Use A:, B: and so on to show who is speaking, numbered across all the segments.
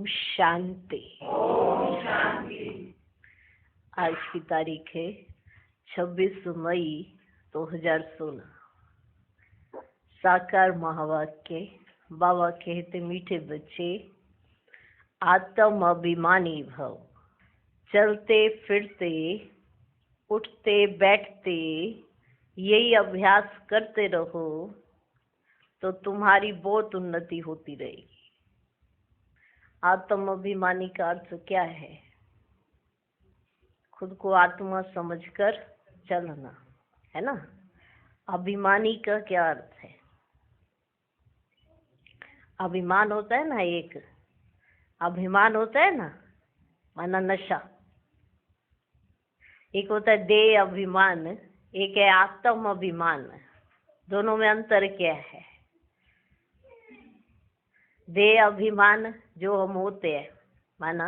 A: ओम शांति। आज की तारीख है 26 मई 2016। साकार महावाक्य। बाबा कहते, मीठे बच्चे आत्म अभिमानी भव। चलते फिरते उठते बैठते यही अभ्यास करते रहो तो तुम्हारी बहुत उन्नति होती रहेगी। आत्म अभिमानी का अर्थ क्या है? खुद को आत्मा समझकर चलना, है ना। अभिमानी का क्या अर्थ है? अभिमान होता है ना, एक अभिमान होता है ना, माना नशा। एक होता है देह अभिमान, एक है आत्म अभिमान। दोनों में अंतर क्या है? देह अभिमान जो हम होते हैं, माना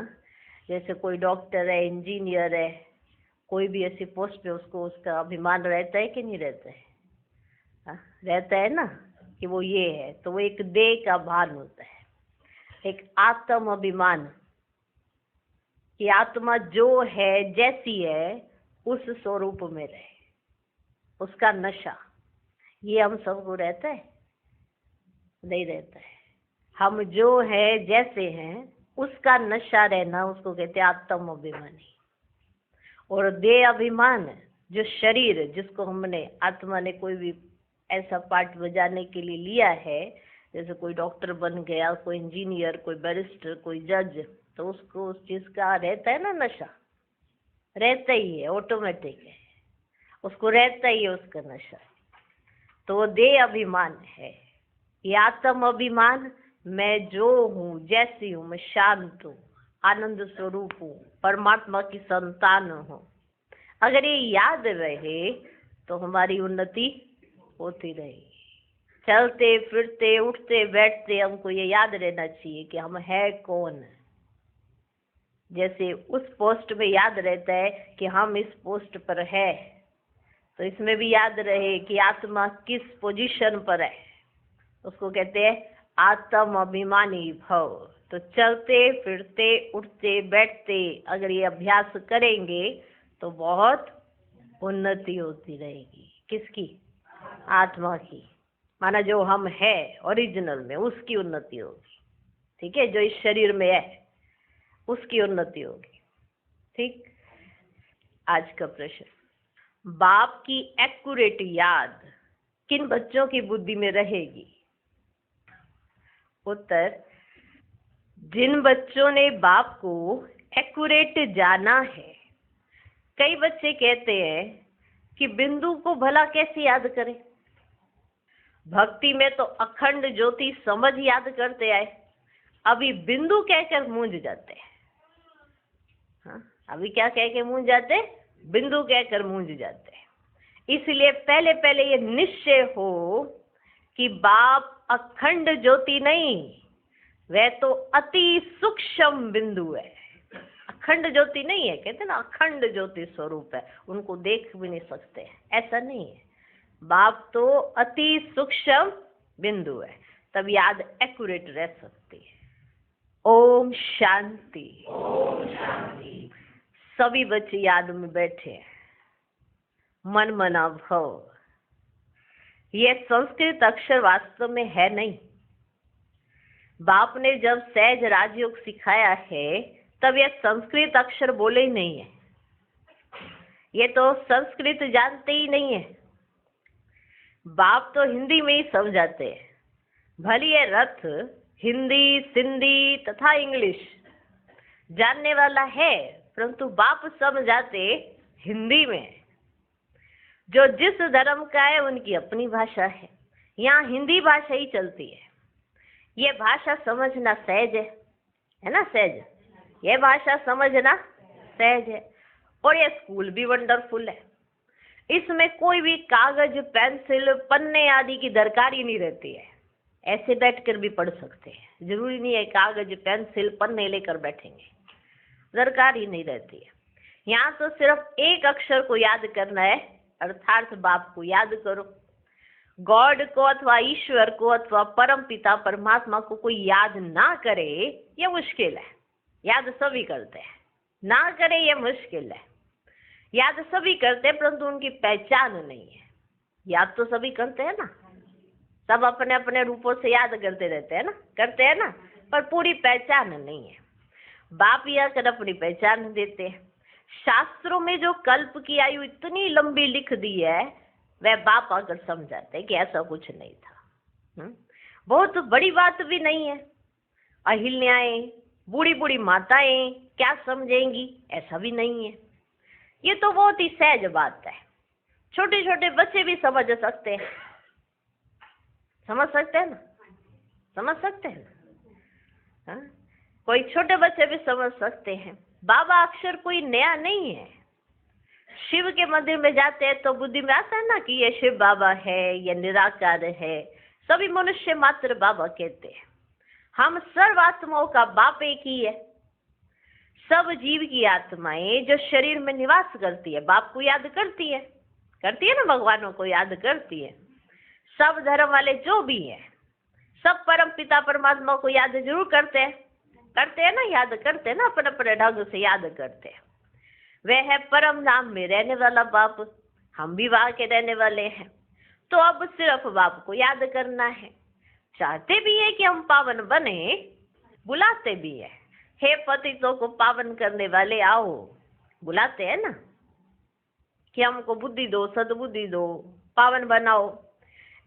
A: जैसे कोई डॉक्टर है, इंजीनियर है, कोई भी ऐसी पोस्ट पे उसको उसका अभिमान रहता है कि नहीं रहता है? रहता है ना कि वो ये है, तो वो एक देह का भान होता है। एक आत्म अभिमान कि आत्मा जो है जैसी है उस स्वरूप में रहे, उसका नशा। ये हम सबको रहता है? नहीं रहता है। हम जो है जैसे हैं उसका नशा रहना, उसको कहते हैं आत्म अभिमानी। और देह अभिमान, जो शरीर जिसको हमने आत्मा ने कोई भी ऐसा पार्ट बजाने के लिए लिया है, जैसे कोई डॉक्टर बन गया, कोई इंजीनियर, कोई बैरिस्टर, कोई जज, तो उसको उस चीज का रहता है ना नशा, रहता ही है, ऑटोमेटिक है, उसको रहता ही है उसका नशा। तो वो देह अभिमान है। ये आत्म अभिमान, मैं जो हूँ जैसी हूँ, मैं शांत हूँ, आनंद स्वरूप हूँ, परमात्मा की संतान हूँ। अगर ये याद रहे तो हमारी उन्नति होती रहेगी। चलते फिरते उठते बैठते हमको ये याद रहना चाहिए कि हम है कौन। जैसे उस पोस्ट में याद रहता है कि हम इस पोस्ट पर है, तो इसमें भी याद रहे कि आत्मा किस पोजीशन पर है। उसको कहते हैं आत्म अभिमानी भव। तो चलते फिरते उठते बैठते अगर ये अभ्यास करेंगे तो बहुत उन्नति होती रहेगी। किसकी? आत्मा की। माना जो हम है ओरिजिनल में, उसकी उन्नति होगी। ठीक है, जो इस शरीर में है उसकी उन्नति होगी। ठीक। आज का प्रश्न, बाप की एक्यूरेट याद किन बच्चों की बुद्धि में रहेगी? उत्तर, जिन बच्चों ने बाप को एक्यूरेट जाना है। कई बच्चे कहते हैं कि बिंदु को भला कैसे याद करें? भक्ति में तो अखंड ज्योति समझ याद करते आए, अभी बिंदु कहकर मूंझ जाते हैं। हाँ, अभी क्या कह के मूंझ जाते? बिंदु कहकर मूंझ जाते हैं। इसलिए पहले पहले ये निश्चय हो कि बाप अखंड ज्योति नहीं, वह तो अति सूक्ष्म बिंदु है। अखंड ज्योति नहीं है, कहते ना अखंड ज्योति स्वरूप है, उनको देख भी नहीं सकते हैं, ऐसा नहीं है। बाप तो अति सूक्ष्म बिंदु है, तब याद एक्यूरेट रह सकती है। ओम शांति। ओम शांति। सभी बच्चे याद में बैठे हैं। मन मना भव। यह संस्कृत अक्षर वास्तव में है नहीं। बाप ने जब सहज राजयोग सिखाया है तब यह संस्कृत अक्षर बोले ही नहीं है। ये तो संस्कृत जानते ही नहीं है। बाप तो हिंदी में ही समझाते हैं। भली ये रथ हिंदी, सिंधी तथा इंग्लिश जानने वाला है, परंतु बाप समझाते हिंदी में। जो जिस धर्म का है उनकी अपनी भाषा है, यहाँ हिंदी भाषा ही चलती है। ये भाषा समझना सहज है ना, सहज। ये भाषा समझना सहज है। और ये स्कूल भी वंडरफुल है। इसमें कोई भी कागज, पेंसिल, पन्ने आदि की दरकार ही नहीं रहती है। ऐसे बैठकर भी पढ़ सकते हैं, जरूरी नहीं है कागज, पेंसिल, पन्ने लेकर बैठेंगे, दरकार ही नहीं रहती है। यहाँ तो सिर्फ एक अक्षर को याद करना है, अर्थात बाप को याद करो। गॉड को अथवा ईश्वर को अथवा परम पिता परमात्मा को कोई याद ना करे ये मुश्किल है। याद सभी करते हैं, ना करे ये मुश्किल है। याद सभी करते हैं परंतु उनकी पहचान नहीं है। याद तो सभी करते हैं ना, सब अपने अपने रूपों से याद करते रहते हैं ना, करते हैं ना, पर पूरी पहचान नहीं है। बाप यह कर अपनी पहचान देते हैं। शास्त्रों में जो कल्प की आयु इतनी लंबी लिख दी है वह बाप आकर समझाते हैं कि ऐसा कुछ नहीं था। बहुत बड़ी बात भी नहीं है। अहिल्याएं, बूढ़ी बूढ़ी माताएं क्या समझेंगी, ऐसा भी नहीं है। ये तो बहुत ही सहज बात है, छोटे छोटे बच्चे भी समझ सकते हैं। समझ सकते हैं ना, समझ सकते हैं ना। हाँ? कोई छोटे बच्चे भी समझ सकते हैं। बाबा अक्षर कोई नया नहीं है। शिव के मंदिर में जाते हैं तो बुद्धि में आता है ना कि ये शिव बाबा है, ये निराकार है। सभी मनुष्य मात्र बाबा कहते हैं। हम सर्व आत्माओं का बाप एक ही है। सब जीव की आत्माएं जो शरीर में निवास करती है बाप को याद करती है ना, भगवानों को याद करती है। सब धर्म वाले जो भी हैं सब परम पिता परमात्मा को याद जरूर करते हैं ना, याद करते हैं ना, अपने अपने ढंग से याद करते हैं। वह है परम धाम में रहने वाला बाप, हम भी वहां के रहने वाले हैं। तो अब सिर्फ बाप को याद करना है। चाहते भी है कि हम पावन बने, बुलाते भी है, हे पतितों को पावन करने वाले आओ, बुलाते हैं ना कि हमको बुद्धि दो, सद्बुद्धि दो, पावन बनाओ।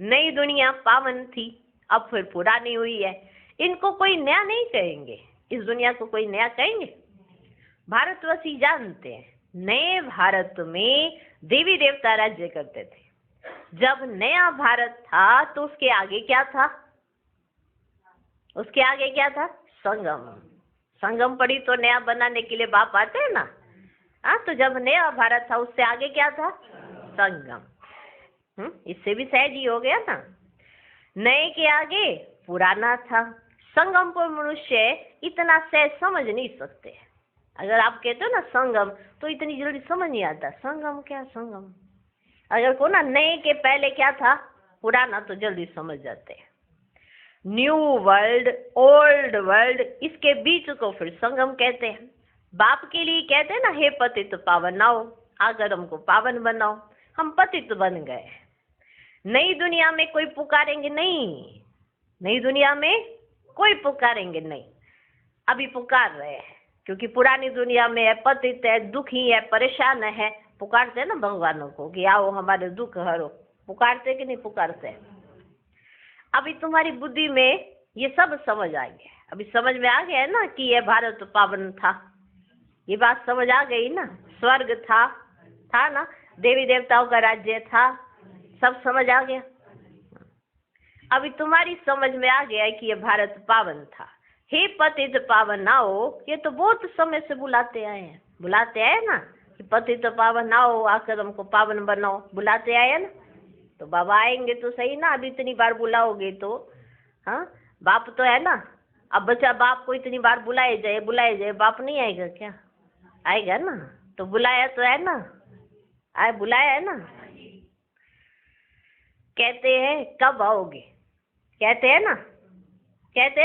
A: नई दुनिया पावन थी, अब फिर पुरानी हुई है। इनको कोई नया नहीं कहेंगे, इस दुनिया को कोई नया कहेंगे। भारतवासी जानते हैं नए भारत में देवी देवता राज्य करते थे। जब नया भारत था तो उसके आगे क्या था, उसके आगे क्या था, संगम। संगम पड़ी तो नया बनाने के लिए बाप आते हैं ना। हाँ, तो जब नया भारत था उससे आगे क्या था, संगम। इससे भी सहज ही हो गया ना। नए के आगे पुराना था। संगम को मनुष्य इतना सहज समझ नहीं सकते। अगर आप कहते हो ना संगम तो इतनी जल्दी समझ नहीं आता। संगम क्या, संगम अगर को ना नए के पहले क्या था, पुराना, तो जल्दी समझ जाते हैं। न्यू वर्ल्ड, ओल्ड वर्ल्ड, इसके बीच को फिर संगम कहते हैं। बाप के लिए कहते हैं ना, हे पतित पावन आओ, आकर हमको पावन बनाओ। हम पतित बन गए। नई दुनिया में कोई पुकारेंगे नहीं, नई दुनिया में कोई पुकारेंगे नहीं। अभी पुकार रहे हैं क्योंकि पुरानी दुनिया में है, पतित है, दुखी है, परेशान है। पुकारते हैं ना भगवानों को कि आओ हमारे दुख हरो। पुकारते कि नहीं पुकारते? अभी तुम्हारी बुद्धि में ये सब समझ आ गया। अभी समझ में आ गया है ना कि ये भारत पावन था। ये बात समझ आ गई ना। स्वर्ग था ना, देवी देवताओं का राज्य था, सब समझ आ गया। अभी तुम्हारी समझ में आ गया है कि ये भारत पावन था। हे पतित पावन आओ, ये तो बहुत समय से बुलाते आए ना कि पतित पावन आओ, आकर हमको पावन बनाओ। बुलाते आए ना, तो बाबा आएंगे तो सही ना। अभी इतनी बार बुलाओगे तो, हाँ, बाप तो है ना। अब बच्चा बाप को इतनी बार बुलाए जाए, बाप नहीं आएगा क्या? आएगा ना। तो बुलाया तो है ना, बुलाया है ना। कहते हैं कब आओगे, कहते हैं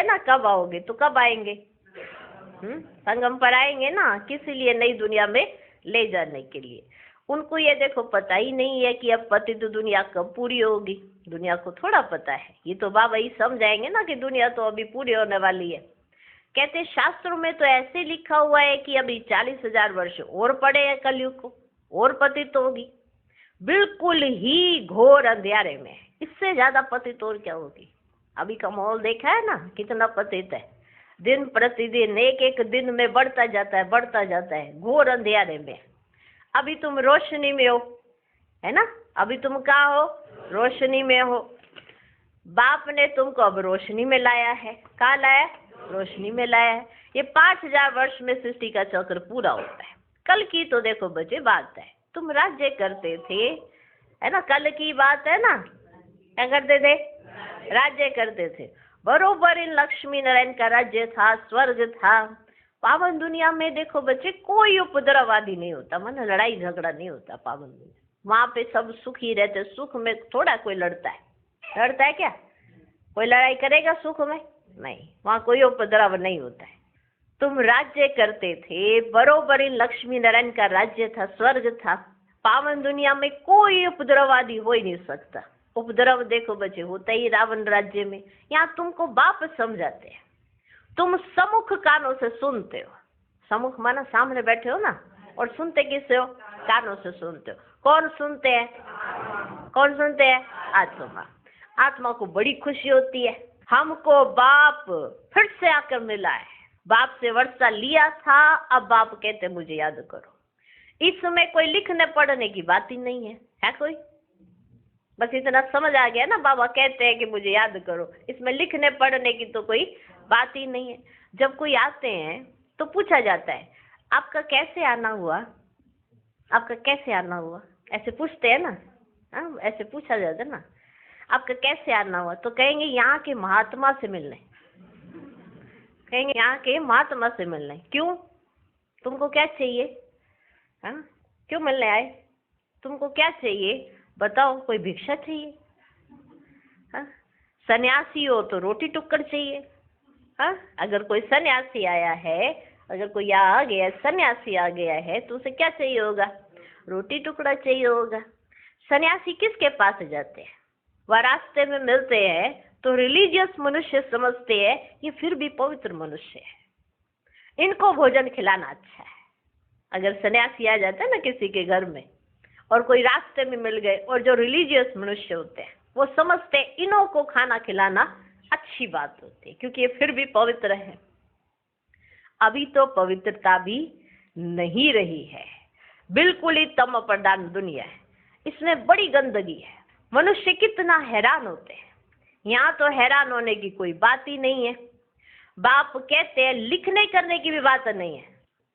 A: ना कब आओगे, तो कब आएंगे? संगम पर आएंगे ना। किस लिए? नई दुनिया में ले जाने के लिए। उनको ये देखो पता ही नहीं है कि अब पतित दुनिया कब पूरी होगी। दुनिया को थोड़ा पता है। ये तो बाबा ही समझाएंगे ना कि दुनिया तो अभी पूरी होने वाली है। कहते शास्त्रों में तो ऐसे लिखा हुआ है कि अभी 40,000 वर्ष और पड़े हैं कलयुग को, और पतित होगी। बिल्कुल ही घोर अंधेरे में, इससे ज्यादा पतित और क्या होगी? अभी का माहौल देखा है ना, कितना पतित है। दिन प्रतिदिन एक दिन में बढ़ता जाता है घोर अंधेरे में। अभी तुम रोशनी में हो, है ना। अभी तुम कहाँ हो? रोशनी में हो। बाप ने तुमको अब रोशनी में लाया है। कहाँ लाया? रोशनी में लाया है। ये 5,000 वर्ष में सृष्टि का चक्र पूरा होता है। कल की तो देखो बच्चे बात है, तुम राज्य करते थे, है ना। कल की बात है ना, क्या करते थे? राज्य करते थे। बरोबर इन लक्ष्मी नारायण का राज्य था, स्वर्ग था। पावन दुनिया में देखो बच्चे कोई उपद्रववादी नहीं होता, माना लड़ाई झगड़ा नहीं होता पावन दुनिया। वहां पे सब सुखी रहते, सुख में थोड़ा कोई लड़ता है। लड़ता है क्या? कोई लड़ाई करेगा सुख में? नहीं, वहाँ कोई उपद्रव नहीं होता है। तुम राज्य करते थे, बरोबरी लक्ष्मी नारायण का राज्य था, स्वर्ग था। पावन दुनिया में कोई उपद्रव आदि हो ही नहीं सकता। उपद्रव देखो बच्चे होता ही रावण राज्य में। यहाँ तुमको बाप समझाते हैं, तुम सम्मुख कानों से सुनते हो। सम्मुख माना सामने बैठे हो ना, और सुनते किससे हो? कानों से सुनते हो। कौन सुनते हैं? कौन सुनते हैं? आत्मा। आत्मा को बड़ी खुशी होती है, हमको बाप फिर से आकर मिला है। बाप से वर्षा लिया था, अब बाप कहते मुझे याद करो। इसमें कोई लिखने पढ़ने की बात ही नहीं है कोई? बस इतना समझ आ गया ना, बाबा कहते हैं कि मुझे याद करो, इसमें लिखने पढ़ने की तो कोई बात ही नहीं है। जब कोई आते हैं तो पूछा जाता है आपका कैसे आना हुआ, आपका कैसे आना हुआ, ऐसे पूछते हैं ना। हाँ, ऐसे पूछा जाता है ना, आपका कैसे आना हुआ, तो कहेंगे यहाँ के महात्मा से मिलने। कहेंगे यहाँ के महात्मा से मिलने। क्यों? तुमको क्या चाहिए? हाँ, क्यों मिलने आए? तुमको क्या चाहिए बताओ? कोई भिक्षा चाहिए? हाँ, सन्यासी हो तो रोटी टुक्कड़ चाहिए। हाँ, अगर कोई सन्यासी आया है, अगर कोई यहाँ आ गया, सन्यासी आ गया है, तो उसे क्या चाहिए होगा? रोटी टुकड़ा चाहिए होगा। सन्यासी किसके पास जाते हैं? वह रास्ते में मिलते हैं तो रिलीजियस मनुष्य समझते हैं ये फिर भी पवित्र मनुष्य है, इनको भोजन खिलाना अच्छा है। अगर सन्यासी आ जाता है ना किसी के घर में, और कोई रास्ते में मिल गए, और जो रिलीजियस मनुष्य होते हैं वो समझते हैं इन्हों को खाना खिलाना अच्छी बात होती है, क्योंकि ये फिर भी पवित्र है। अभी तो पवित्रता भी नहीं रही है, बिल्कुल ही तम प्रधान दुनिया है, इसमें बड़ी गंदगी है। मनुष्य कितना हैरान होते हैं। यहाँ तो हैरान होने की कोई बात ही नहीं है। बाप कहते हैं लिखने करने की भी बात नहीं है।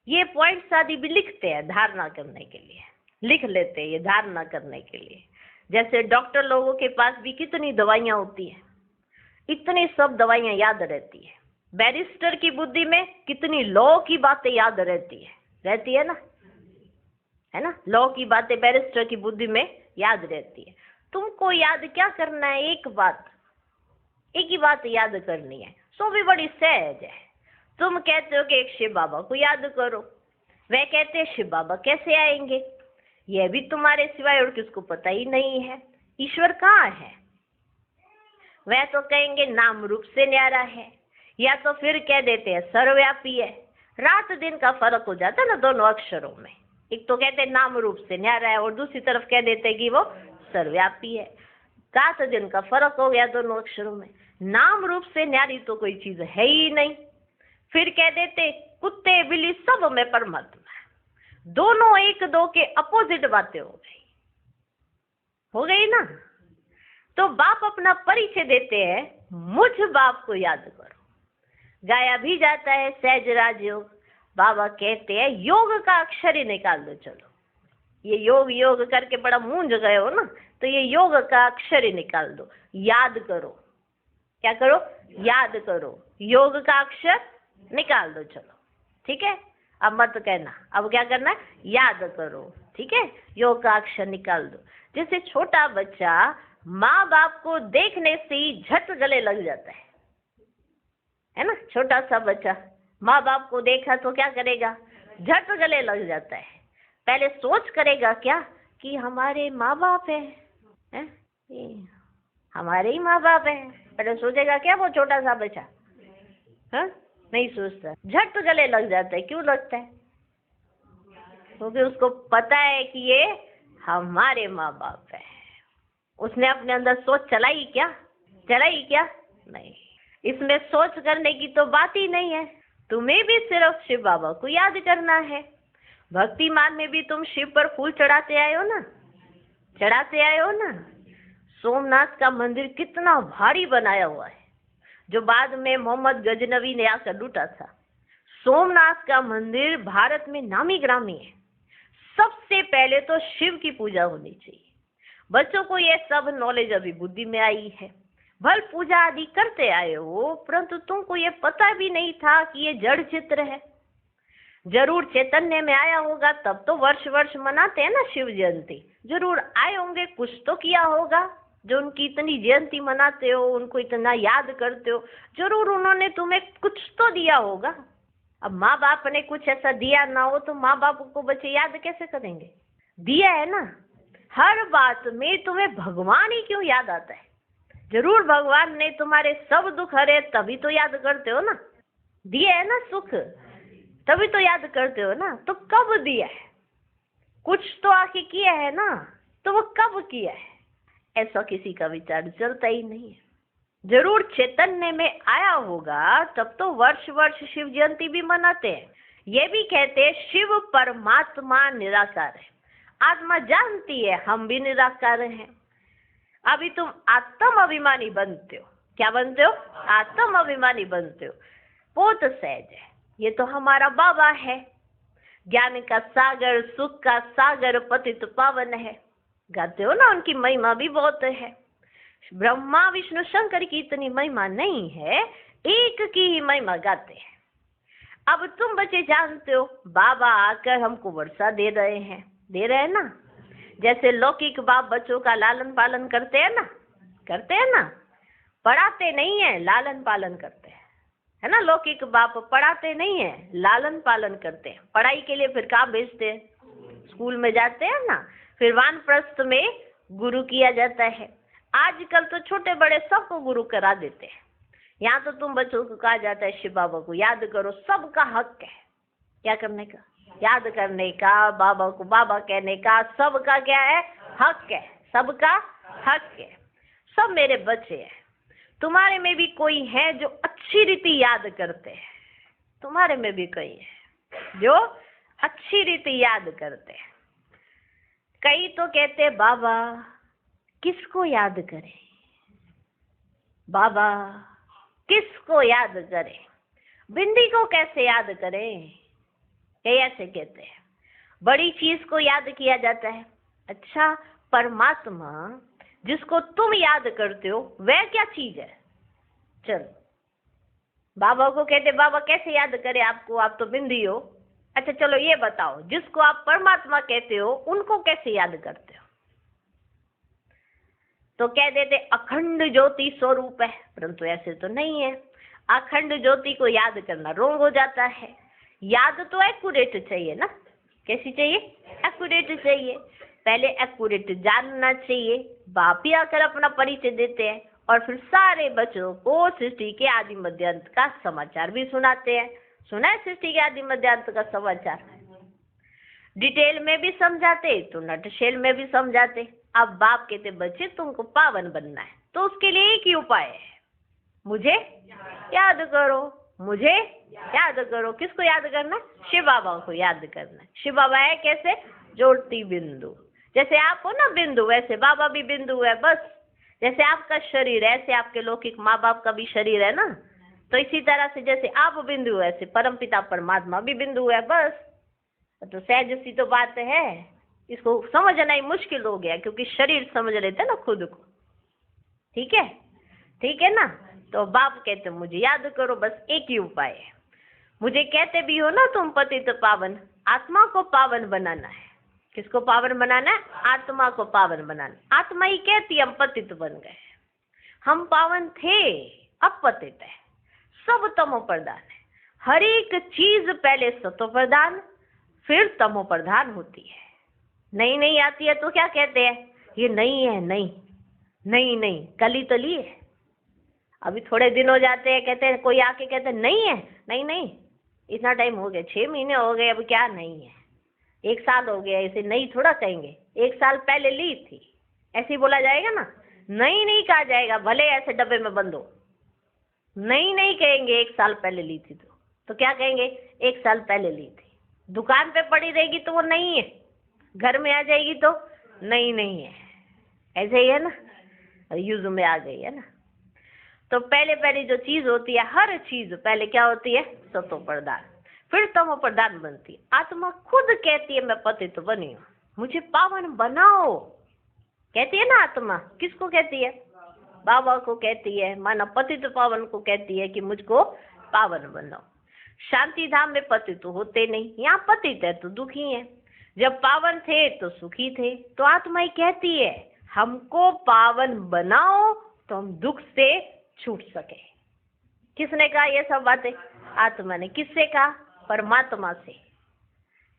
A: ये पॉइंट्स आदि भी लिखते हैं धारणा करने के लिए, लिख लेते हैं ये धारणा करने के लिए। जैसे डॉक्टर लोगों के पास भी कितनी दवाइयाँ होती हैं, इतनी सब दवाइयाँ याद रहती है। बैरिस्टर की बुद्धि में कितनी लॉ की बातें याद रहती है ना, है ना। लॉ की बातें बैरिस्टर की बुद्धि में याद रहती है। तुमको याद क्या करना है? एक ही बात याद करनी है, सो भी बड़ी सहज है। तुम कहते हो कि एक शिव बाबा को याद करो, वह कहते हैं शिव बाबा कैसे आएंगे? यह भी तुम्हारे सिवाय और किसको पता ही नहीं है। ईश्वर कहाँ है? वह तो कहेंगे नाम रूप से न्यारा है, या तो फिर कह देते हैं सर्वव्यापी है। रात दिन का फर्क हो जाता है ना दोनों अक्षरों में। एक तो कहते हैं नाम रूप से न्यारा है, और दूसरी तरफ कह देते हैं कि वो सर्वव्यापी है। रात दिन का फर्क हो गया दोनों अक्षरों में। नाम रूप से न्यारी तो कोई चीज है ही नहीं। फिर कह देते कुत्ते बिल्ली सब में परमात्मा। दोनों एक दो के अपोजिट बातें हो गई ना। तो बाप अपना परिचय देते हैं, मुझ बाप को याद करो। गाया भी जाता है सहज राजयोग। बाबा कहते हैं योग का अक्षर ही निकाल दो। चलो, ये योग योग करके बड़ा मूंझ गए हो ना, तो ये योग का अक्षर ही निकाल दो। याद करो। क्या करो? याद करो। योग का अक्षर निकाल दो। चलो ठीक है, अब मत कहना, अब क्या करना है? याद करो। ठीक है, योग का अक्षर निकाल दो। जैसे छोटा बच्चा माँ बाप को देखने से ही झट गले लग जाता है ना। छोटा सा बच्चा माँ बाप को देखा तो क्या करेगा? झट गले लग जाता है। पहले सोच करेगा क्या कि हमारे माँ बाप है? हमारे ही माँ बाप है। पहले सोचेगा क्या वो छोटा सा बच्चा? हाँ, नहीं सोचता, झट गले लग जाता है। क्यों लगता है? क्योंकि उसको पता है कि ये हमारे माँ बाप है। उसने अपने अंदर सोच चलाई क्या? नहीं। इसमें सोच करने की तो बात ही नहीं है। तुम्हें भी सिर्फ शिव बाबा को याद करना है। भक्ति मान में भी तुम शिव पर फूल चढ़ाते आए हो ना। सोमनाथ का मंदिर कितना भारी बनाया हुआ है, जो बाद में मोहम्मद गजनवी ने आकर लूटा था। सोमनाथ का मंदिर भारत में नामी ग्रामी है। सबसे पहले तो शिव की पूजा होनी चाहिए। बच्चों को यह सब नॉलेज अभी बुद्धि में आई है। भल पूजा आदि करते आए हो, परंतु तुमको ये पता भी नहीं था कि ये जड़ चित्र है। जरूर चैतन्य में आया होगा, तब तो वर्ष वर्ष मनाते हैं ना शिव जयंती। जरूर आए होंगे, कुछ तो किया होगा। जो उनकी इतनी जयंती मनाते हो, उनको इतना याद करते हो, जरूर उन्होंने तुम्हें कुछ तो दिया होगा। अब माँ बाप ने कुछ ऐसा दिया ना हो तो माँ बाप को बच्चे याद कैसे करेंगे? दिया है ना। हर बात में तुम्हें भगवान ही क्यों याद आता है? जरूर भगवान ने तुम्हारे सब दुख हरे, तभी तो याद करते हो ना। दिया है ना सुख, तभी तो याद करते हो ना। तो कब दिया है? कुछ तो आके किया है ना, तो वो कब किया है? ऐसा किसी का विचार चलता ही नहीं है। जरूर चैतन्य में आया होगा, तब तो वर्ष वर्ष शिव जयंती भी मनाते हैं। ये भी कहते हैं शिव परमात्मा निराकार है। आत्मा जानती है हम भी निराकार हैं। अभी तुम आत्म अभिमानी बनते हो। क्या बनते हो? आत्म अभिमानी बनते हो। बहुत सहज है, ये तो हमारा बाबा है, ज्ञान का सागर, सुख का सागर, पतित पावन है। गाते हो ना, उनकी महिमा भी बहुत है। ब्रह्मा विष्णु शंकर की इतनी महिमा नहीं है, एक की ही महिमा गाते हैं। अब तुम बच्चे जानते हो, बाबा आकर हमको वर्षा दे रहे हैं ना। जैसे लौकिक बाप बच्चों का लालन पालन करते हैं ना। पढ़ाते नहीं है, लालन पालन करते हैं, है ना। लौकिक बाप पढ़ाते नहीं है, लालन पालन करते हैं। पढ़ाई के लिए फिर कहाँ भेजते हैं? स्कूल में जाते हैं ना। फिर वानप्रस्थ में गुरु किया जाता है। आजकल तो छोटे बड़े सबको गुरु करा देते हैं। यहाँ तो तुम बच्चों को कहा जाता है शिव बाबा को याद करो, सबका हक है। क्या करने का? याद करने का, बाबा को बाबा कहने का, सबका क्या है? हक है। सबका हक है। सब मेरे बच्चे हैं। तुम्हारे में भी कोई है जो अच्छी रीति याद करते हैं। तुम्हारे में भी कोई है जो अच्छी रीति याद करते हैं। कई तो कहते हैं बाबा किसको याद करें, बाबा किसको याद करें, बिंदी को कैसे याद करें? कई ऐसे कहते हैं। बड़ी चीज को याद किया जाता है। अच्छा, परमात्मा जिसको तुम याद करते हो वह क्या चीज है? चलो, बाबा को कहते बाबा कैसे याद करे आपको, आप तो बिंदी हो। अच्छा चलो ये बताओ, जिसको आप परमात्मा कहते हो उनको कैसे याद करते हो? तो कह देते अखंड ज्योति स्वरूप है, परंतु ऐसे तो नहीं है। अखंड ज्योति को याद करना रोंग हो जाता है। याद तो एक्यूरेट चाहिए ना। कैसी चाहिए? एक्यूरेट चाहिए। पहले एक्यूरेट जानना चाहिए। बाप ही आकर अपना परिचय देते हैं और फिर सारे बच्चों को सृष्टि के आदि मध्यांत का समाचार भी सुनाते हैं। सुना है सृष्टि के आदि मध्यांत का समाचार? डिटेल में भी समझाते, तो नटशेल में भी समझाते। अब बाप कहते बच्चे तुमको पावन बनना है, तो उसके लिए एक ही उपाय है, मुझे याद करो, मुझे याद करो। किसको याद करना? शिव बाबा को याद करना। शिव बाबा है कैसे? ज्योति बिंदु। जैसे आप हो ना बिंदु, वैसे बाबा भी बिंदु है। बस जैसे आपका शरीर है, ऐसे आपके लौकिक माँ बाप का भी शरीर है ना। तो इसी तरह से जैसे आप बिंदु है, ऐसे परमपिता परमात्मा भी बिंदु है। बस तो सहज सी तो बात है। इसको समझना ही मुश्किल हो गया, क्योंकि शरीर समझ लेते ना खुद को। ठीक है, ठीक है ना। तो बाप कहते मुझे याद करो, बस एक ही उपाय है। मुझे कहते भी हो ना तुम पतित पावन, आत्मा को पावन बनाना है। किसको पावन बनाना है? आत्मा को पावन बनाना। आत्मा ही कहती हम पतित बन गए, हम पावन थे अब पतित है। सब तमो प्रधान है। हर एक चीज पहले सतो प्रधान फिर तमो प्रधान होती है। नहीं आती है तो क्या कहते हैं? ये नहीं है, नहीं कली तली है। अभी थोड़े दिन हो जाते हैं, कहते हैं कोई आके कहते हैं नहीं है, नहीं इतना टाइम हो गया, 6 महीने हो गए, अब क्या नहीं है, 1 साल हो गया। इसे नहीं थोड़ा कहेंगे, 1 साल पहले ली थी, ऐसे ही बोला जाएगा ना। नहीं कहा जाएगा, भले ऐसे डब्बे में बंद हो। नहीं कहेंगे 1 साल पहले ली थी। तो क्या कहेंगे? 1 साल पहले ली थी। दुकान पे पड़ी रहेगी तो वो नहीं है, घर में आ जाएगी तो नहीं है। ऐसे ही है ना, यूज में आ गई है ना। तो पहले जो चीज होती है, हर चीज पहले क्या होती है? सतो प्रधान, फिर तमो प्रधान बनती है। आत्मा खुद कहती है मैं पतित बनी हूँ, मुझे पावन बनाओ। कहती है ना आत्मा। किसको कहती है? बाबा को कहती है। माना पतित पावन को कहती है कि मुझको पावन बनाओ। शांति धाम में पतित तो होते नहीं, यहाँ पतित है तो दुखी है। जब पावन थे तो सुखी थे। तो आत्मा ही कहती है हमको पावन बनाओ तो हम दुख से छूट सके। किसने कहा ये सब बातें? आत्मा ने। किससे कहा? परमात्मा से,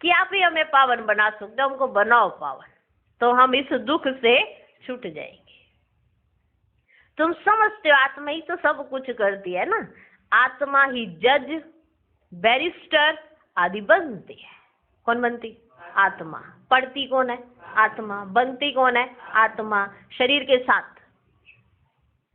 A: कि आप ही हमें पावन बना सकते हो, हमको बनाओ पावन, तो हम इस दुख से छूट जाएंगे। तुम समझते हो आत्मा ही तो सब कुछ करती है ना। आत्मा ही जज, बैरिस्टर आदि बनती है। कौन बनती? आत्मा। पढ़ती कौन है? आत्मा। बनती कौन है? आत्मा। शरीर के साथ,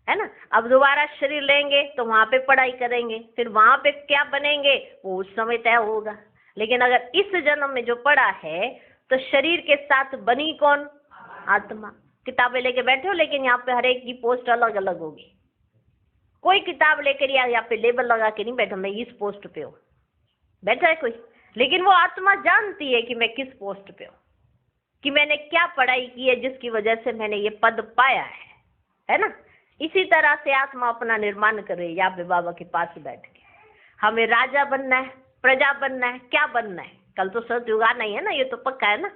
A: है ना। अब दोबारा शरीर लेंगे तो वहां पे पढ़ाई करेंगे, फिर वहां पे क्या बनेंगे वो उस समय तय होगा। लेकिन अगर इस जन्म में जो पढ़ा है तो शरीर के साथ बनी कौन? आत्मा। किताबें लेके बैठे हो, लेकिन यहाँ पे हर एक की पोस्ट अलग अलग होगी। कोई किताब लेकर यहाँ पे लेबल लगा के नहीं बैठा मैं इस पोस्ट पे हूँ, बैठा है कोई, लेकिन वो आत्मा जानती है कि मैं किस पोस्ट पे हूँ, कि मैंने क्या पढ़ाई की है जिसकी वजह से मैंने ये पद पाया है ना। इसी तरह से आत्मा अपना निर्माण कर रही है यहाँ पे बाबा के पास बैठ के। हमें राजा बनना है, प्रजा बनना है, क्या बनना है? कल तो सतयुग आना ही है ना, ये तो पक्का है ना,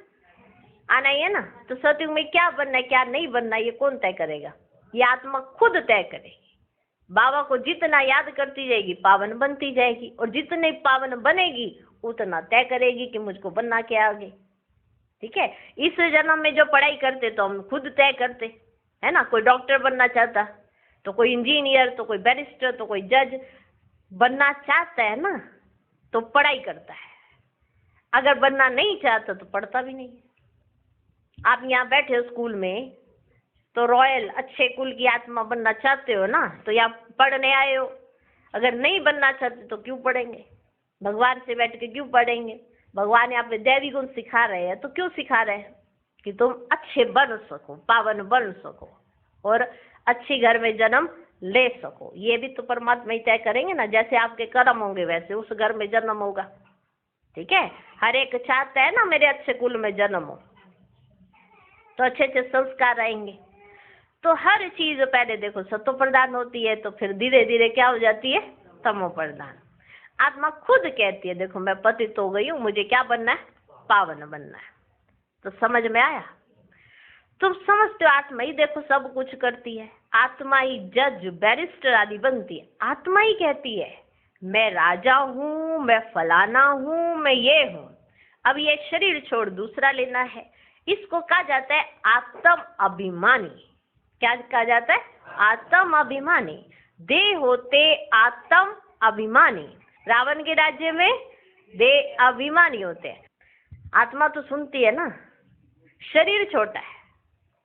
A: आना ही है ना। तो सतयुग में क्या बनना है क्या नहीं बनना ये कौन तय करेगा? ये आत्मा खुद तय करेगी। बाबा को जितना याद करती जाएगी पावन बनती जाएगी, और जितने पावन बनेगी उतना तय करेगी कि मुझको बनना क्या आगे। ठीक है। इस जन्म में जो पढ़ाई करते तो हम खुद तय करते, है ना। कोई डॉक्टर बनना चाहता, तो कोई इंजीनियर, तो कोई बैरिस्टर, तो कोई जज बनना चाहता है ना, तो पढ़ाई करता है। अगर बनना नहीं चाहता तो पढ़ता भी नहीं। आप यहाँ बैठे हो स्कूल में, तो रॉयल अच्छे कुल की आत्मा बनना चाहते हो ना, तो यहाँ पढ़ने आए हो। अगर नहीं बनना चाहते तो क्यों पढ़ेंगे? भगवान से बैठ के क्यों पढ़ेंगे? भगवान यहाँ पे दैवी गुण सिखा रहे हैं, तो क्यों सिखा रहे हैं? कि तुम अच्छे बन सको, पावन बन सको, और अच्छी घर में जन्म ले सको। ये भी तो परमात्मा ही तय करेंगे ना। जैसे आपके कर्म होंगे वैसे उस घर में जन्म होगा। ठीक है। हर एक चाहता है ना मेरे अच्छे कुल में जन्म हो, तो अच्छे अच्छे संस्कार आएंगे। तो हर चीज पहले देखो सत्व प्रधान होती है, तो फिर धीरे धीरे क्या हो जाती है? तमो प्रधान। आत्मा खुद कहती है देखो मैं पतित हो गई हूँ, मुझे क्या बनना है? पावन बनना है। तो समझ में आया? तुम समझते हो आत्मा ही देखो सब कुछ करती है। आत्मा ही जज, बैरिस्टर आदि बनती है। आत्मा ही कहती है मैं राजा हूँ, मैं फलाना हूँ, मैं ये हूँ। अब ये शरीर छोड़ दूसरा लेना है। इसको कहा जाता है आत्म अभिमानी। क्या कहा जाता है? आत्म अभिमानी। देह होते आत्म अभिमानी। रावण के राज्य में देह अभिमानी होते हैं। आत्मा तो सुनती है ना, शरीर छोटा है,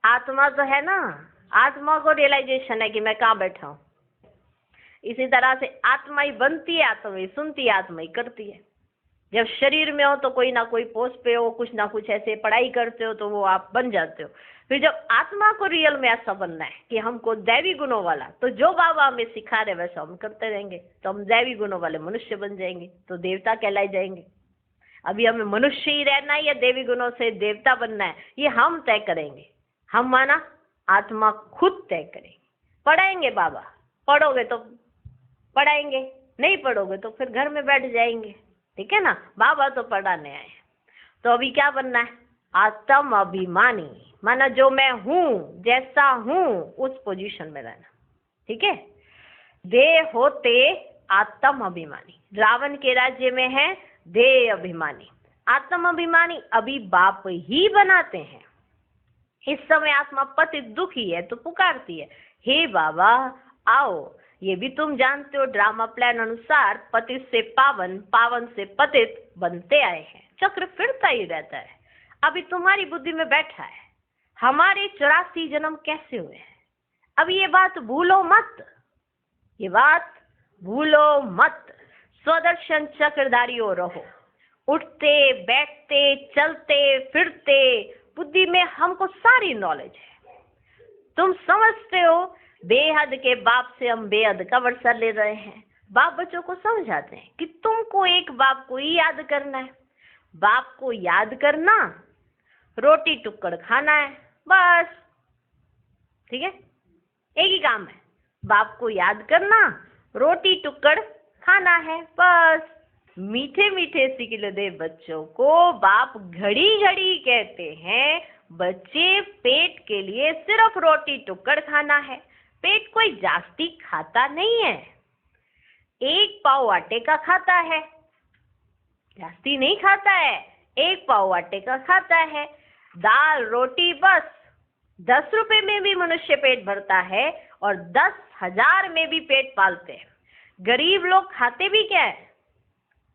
A: आत्मा तो है ना। आत्मा को रियलाइजेशन है कि मैं कहाँ बैठा हूँ। इसी तरह से आत्मा ही बनती है, आत्मा ही सुनती है, आत्मा ही करती है। जब शरीर में हो तो कोई ना कोई पोस्ट पे हो, कुछ ना कुछ ऐसे पढ़ाई करते हो तो वो आप बन जाते हो। फिर जब आत्मा को रियल में ऐसा बनना है कि हमको दैवी गुणों वाला, तो जो बाबा हमें सिखा रहे वैसा हम करते रहेंगे, तो हम दैवी गुणों वाले मनुष्य बन जाएंगे, तो देवता कहलाए जाएंगे। अभी हमें मनुष्य ही रहना है या देवी गुणों से देवता बनना है, ये हम तय करेंगे। हम माना आत्मा खुद तय करेंगे। पढ़ाएंगे बाबा, पढ़ोगे तो पढ़ाएंगे, नहीं पढ़ोगे तो फिर घर में बैठ जाएंगे। ठीक है ना। बाबा तो पढ़ाने आए हैं। तो अभी क्या बनना है? आत्म अभिमानी। माना जो मैं हूँ, जैसा हूँ उस पोजीशन में रहना। ठीक है। देह होते आत्म अभिमानी। रावण के राज्य में है देह अभिमानी। आत्म अभिमानी अभी बाप ही बनाते हैं। इस समय आत्मा पतित दुखी है तो पुकारती है हे बाबा आओ। ये भी तुम जानते हो ड्रामा प्लान अनुसार पतित से पावन, पावन से पतित बनते आए हैं। चक्र फिरता ही रहता है। अभी तुम्हारी बुद्धि में बैठा है हमारे 84 जन्म कैसे हुए हैं। अब ये बात भूलो मत, ये बात भूलो मत। स्वदर्शन चक्रधारियों रहो। उठते बैठते चलते फिरते बुद्धि में हमको सारी नॉलेज है। तुम समझते हो बेहद के बाप से हम बेहद का वर्षा ले रहे हैं। बाप बच्चों को समझाते हैं कि तुमको एक बाप को ही याद करना है। बाप को याद करना, रोटी टुक्कड़ खाना है, बस। ठीक है। एक ही काम है, बाप को याद करना, रोटी टुक्कड़ खाना है, बस। मीठे मीठे सिखिल दे बच्चों को बाप घड़ी घड़ी कहते हैं, बच्चे पेट के लिए सिर्फ रोटी टुक्कड़ खाना है। पेट कोई जास्ती खाता नहीं है। 1 पाव आटे का खाता है, जास्ती नहीं खाता है, 1 पाव आटे का खाता है। दाल रोटी बस 10 रुपए में भी मनुष्य पेट भरता है और 10,000 में भी पेट पालते हैं। गरीब लोग खाते भी क्या है,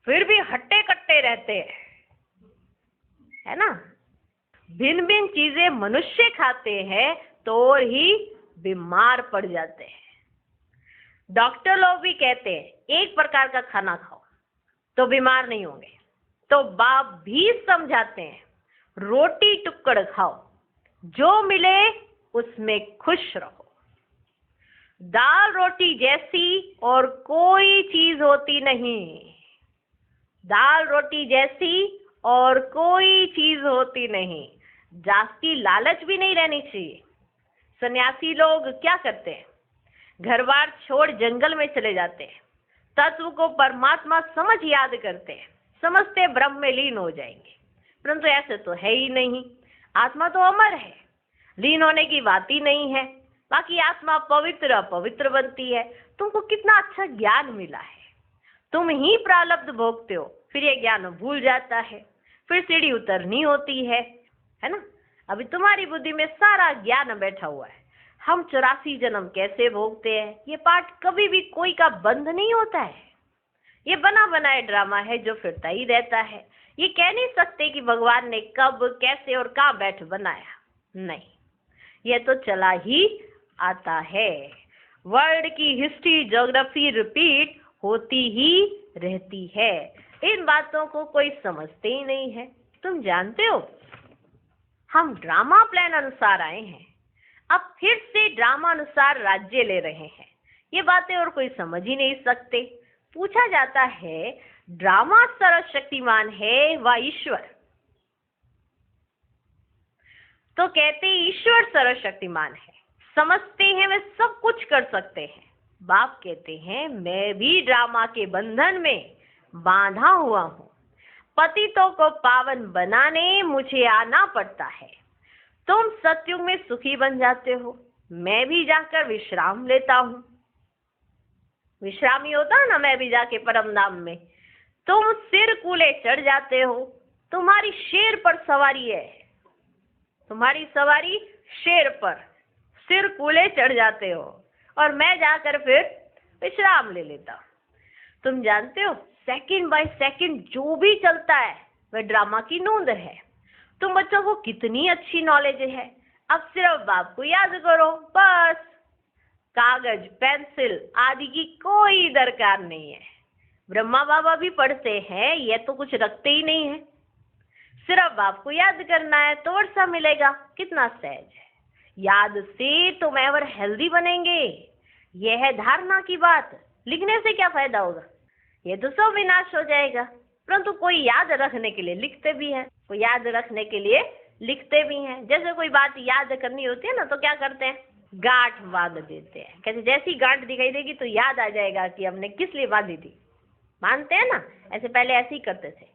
A: फिर भी हट्टे कट्टे रहते हैं, है ना। भिन्न भिन्न चीजें मनुष्य खाते हैं तो और ही बीमार पड़ जाते हैं। डॉक्टर लोग भी कहते हैं एक प्रकार का खाना खाओ तो बीमार नहीं होंगे। तो बाप भी समझाते हैं रोटी टुक्कड़ खाओ, जो मिले उसमें खुश रहो। दाल रोटी जैसी और कोई चीज होती नहीं। दाल रोटी जैसी और कोई चीज होती नहीं। जास्ती लालच भी नहीं रहनी चाहिए। सन्यासी लोग क्या करते हैं, घर बार छोड़ जंगल में चले जाते हैं, तत्व को परमात्मा समझ याद करते हैं, समझते ब्रह्म में लीन हो जाएंगे। परंतु ऐसे तो है ही नहीं। आत्मा तो अमर है, लीन होने की बात ही नहीं है। बाकी आत्मा पवित्र अपवित्र बनती है। तुमको कितना अच्छा ज्ञान मिला है, तुम ही प्रारब्ध भोगते हो, फिर ये ज्ञान भूल जाता है, फिर सीढ़ी उतरनी होती है ना। अभी तुम्हारी बुद्धि में सारा ज्ञान बैठा हुआ है। हम 84 जन्म कैसे भोगते हैं, ये पाठ कभी भी कोई का बंद नहीं होता है। ये बना बनाया ड्रामा है जो फिरता ही रहता है। ये कह नहीं सकते कि भगवान ने कब कैसे और कहाँ बैठ बनाया, नहीं, ये तो चला ही आता है। वर्ल्ड की हिस्ट्री ज्योग्राफी रिपीट होती ही रहती है। इन बातों को कोई समझते ही नहीं है। तुम जानते हो हम ड्रामा प्लान अनुसार आए हैं, अब फिर से ड्रामा अनुसार राज्य ले रहे हैं। ये बातें और कोई समझ ही नहीं सकते। पूछा जाता है ड्रामा सर्वशक्तिमान है व ईश्वर, तो कहते ईश्वर सर्वशक्तिमान है, समझते हैं वे सब कुछ कर सकते हैं। बाप कहते हैं मैं भी ड्रामा के बंधन में बांधा हुआ हूं, पतितों को पावन बनाने मुझे आना पड़ता है। तुम सत्युग में सुखी बन जाते हो, मैं भी जाकर विश्राम लेता हूँ। विश्रामी होता है ना, मैं भी जाके परम धाम में। तुम सिर कूले चढ़ जाते हो, तुम्हारी शेर पर सवारी है, तुम्हारी सवारी शेर पर, सिर कूले चढ़ जाते हो और मैं जाकर फिर विश्राम ले लेता हूँ। तुम जानते हो सेकंड बाय सेकंड जो भी चलता है वह ड्रामा की नोंद है। तुम बच्चों को कितनी अच्छी नॉलेज है, अब सिर्फ बाप को याद करो बस। कागज पेंसिल आदि की कोई दरकार नहीं है। ब्रह्मा बाबा भी पढ़ते हैं, ये तो कुछ रखते ही नहीं है। सिर्फ बाप को याद करना है तो वर्षा मिलेगा। कितना सहज है। याद से तुम एवर हेल्दी बनेंगे, यह है धारणा की बात। लिखने से क्या फायदा होगा, ये तो सब विनाश हो जाएगा। परंतु कोई याद रखने के लिए लिखते भी है, कोई याद रखने के लिए लिखते भी हैं। जैसे कोई बात याद करनी होती है ना, तो क्या करते हैं, गांठ बांध देते हैं। कहते जैसी गांठ दिखाई देगी तो याद आ जाएगा कि हमने किस लिए बांधी थी। मानते हैं ना, ऐसे पहले ऐसे ही करते थे।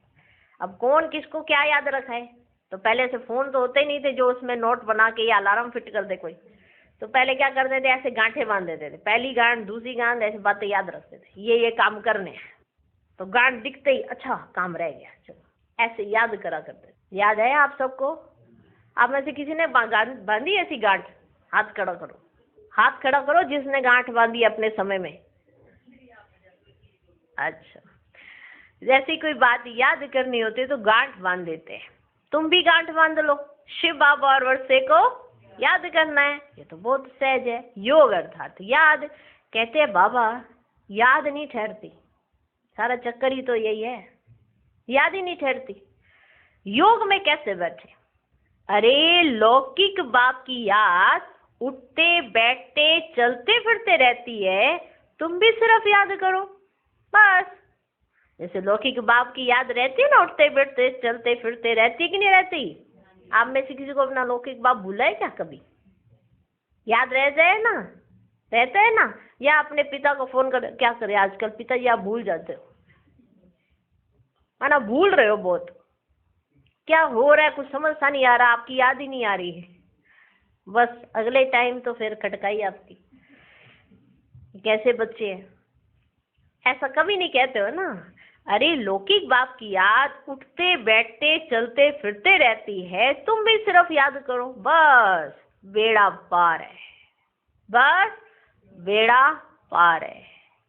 A: अब कौन किसको क्या याद रखा है, तो पहले ऐसे फोन तो होते ही नहीं थे जो उसमें नोट बना के या अलार्म फिट कर दे कोई। तो पहले क्या करते थे, ऐसे गांठें बांध देते थे, पहली गांठ दूसरी गांठ, ऐसे बातें याद रखते थे, ये काम करने हैं। तो गांठ दिखते ही अच्छा काम रह गया, चलो ऐसे याद करा करते। याद है आप सबको, आप में से किसी ने बांधी ऐसी गांठ? हाथ खड़ा करो, हाथ खड़ा करो जिसने गांठ बांधी अपने समय में। अच्छा, जैसी कोई बात याद करनी होती है तो गांठ बांध देते हैं। तुम भी गांठ बांध लो, शिव बाबा और वर्षे को याद करना है। ये तो बहुत सहज है। योग अर्थात याद। कहते हैं बाबा याद नहीं ठहरती, सारा चक्कर ही तो यही है, याद ही नहीं ठहरती। योग में कैसे बैठे, अरे लौकिक बाप की याद उठते बैठते चलते फिरते रहती है, तुम भी सिर्फ याद करो बस। जैसे लौकिक बाप की याद रहती है ना, उठते बैठते चलते फिरते रहती कि नहीं रहती? आप में से किसी को अपना लौकिक बाप भूला है क्या कभी? याद रह जाए ना, रहता है ना। या अपने पिता को फोन कर, क्या करे आजकल पिताजी आप भूल जाते हो, माना भूल रहे हो बहुत। क्या हो रहा है कुछ समझ सा नहीं आ रहा, आपकी याद ही नहीं आ रही है, बस अगले टाइम तो फिर खटकाई आपकी। कैसे बच्चे हैं, ऐसा कभी नहीं कहते हो ना। अरे लौकिक बाप की याद उठते बैठते चलते फिरते रहती है, तुम भी सिर्फ याद करो, बस बेड़ा पार है, बस बेड़ा पार है।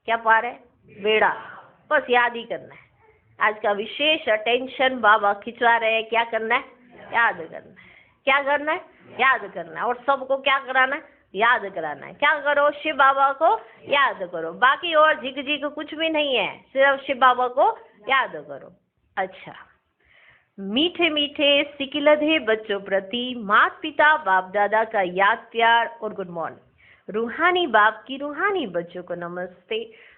A: क्या पार है? बेड़ा। बस याद ही करना है। आज का विशेष अटेंशन बाबा खिंचवा रहे हैं, क्या करना है? याद करना है। क्या करना है? याद करना है। और सबको क्या कराना है? याद कराना है। क्या करो? शिव बाबा को याद करो, बाकी और झिक झिक कुछ भी नहीं है, सिर्फ शिव बाबा को याद करो। अच्छा, मीठे मीठे सिकिलधे बच्चों प्रति माता पिता बाप दादा का याद प्यार और गुड मॉर्निंग। रूहानी बाप की रूहानी बच्चों को नमस्ते।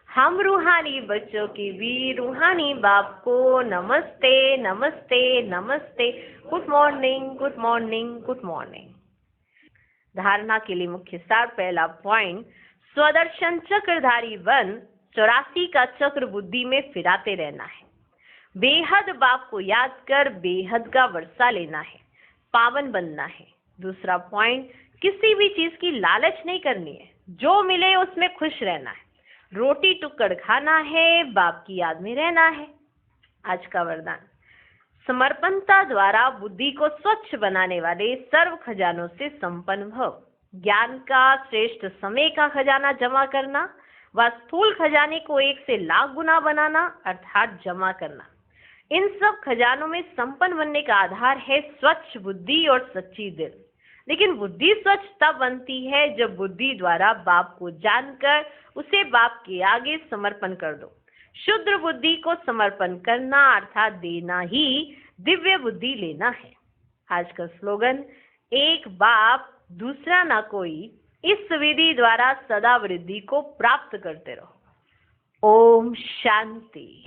A: हम रूहानी बच्चों की भी रूहानी बाप को नमस्ते नमस्ते नमस्ते। Good morning good morning good morning. धारणा के लिए मुख्य सार। पहला पॉइंट, स्वदर्शन चक्रधारी बन 84 का चक्र बुद्धि में फिराते रहना है। बेहद बाप को याद कर बेहद का वर्षा लेना है, पावन बनना है। दूसरा पॉइंट, किसी भी चीज की लालच नहीं करनी है, जो मिले उसमें खुश रहना है। रोटी टुकड़ खाना है, बाप की याद में रहना है। आज का वरदान, समर्पणता द्वारा बुद्धि को स्वच्छ बनाने वाले सर्व खजानों से संपन्न भव। ज्ञान का श्रेष्ठ समय का खजाना जमा करना व स्थूल खजाने को 1 से लाख गुना बनाना अर्थात जमा करना। इन सब खजानों में संपन्न बनने का आधार है स्वच्छ बुद्धि और सच्ची दिल। लेकिन बुद्धि स्वच्छ तब बनती है जब बुद्धि द्वारा बाप को जानकर उसे बाप के आगे समर्पण कर दो। शुद्ध बुद्धि को समर्पण करना अर्थात देना ही दिव्य बुद्धि लेना है। आज का स्लोगन, एक बाप दूसरा ना कोई, इस विधि द्वारा सदा वृद्धि को प्राप्त करते रहो। ओम शांति।